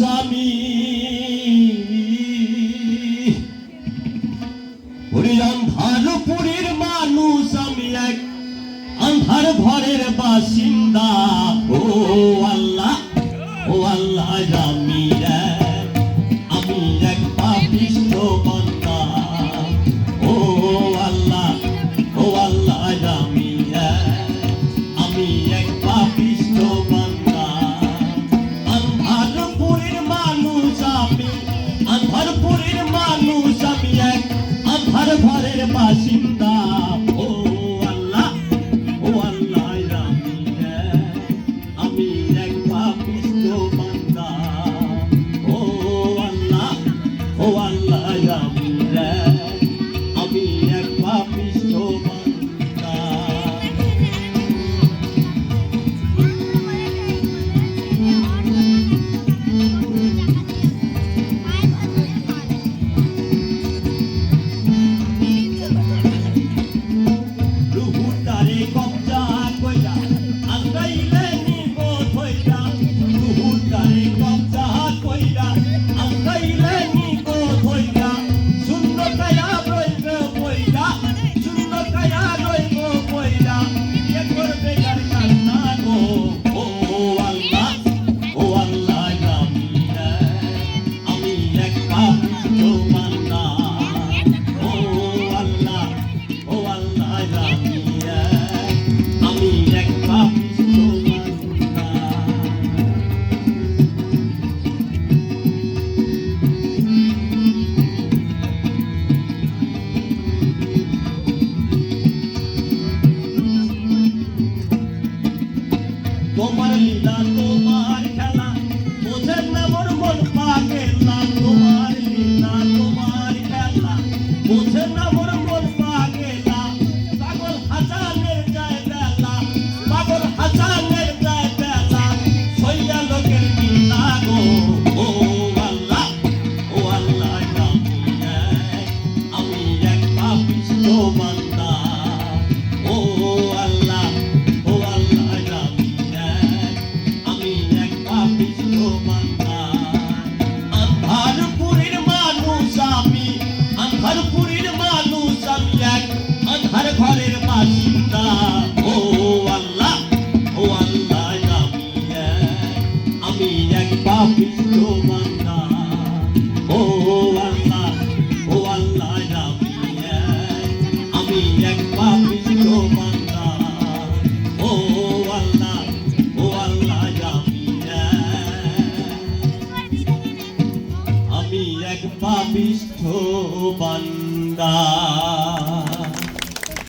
আমি ওরে আন্ধারপুরের মানুষ আমি এক আন্ধার ঘরের বাসিন্দা ও আল্লাহ আমি এক পাপিষ্ঠ বান্দা ও আল্লাহ আমি এক পাপিষ্ঠ বান্দা আন্ধারপুরের মানুষ আমি এক আন্ধার ঘরের বাসিন্দা ও আল্লাহ আমি এক পাপিষ্ঠ বান্দা ও আল্লাহ আমি এক পাপিষ্ঠ বান্দা। তোমার লীলা তোমার খেলা বোঝেন না মোর মন পাগেলা তোমার লীলা তোমার খেলা বোঝেন না মোর মন পাগেলা পাগল হাসানের যায় বেলা সইয়া লোকের গীতা গো ও আল্লাহ আমি এক পাপিষ্ঠ বান্দা ও আল্লাহ আন্ধার ঘরের বাসিন্দা ও আল্লাহ আমি এক পাপিষ্ঠ বান্দা ও আল্লাহ আমি এক পাপিষ্ঠ বান্দা ও আল্লাহ আমি এক পাপিষ্ঠ বান্দা।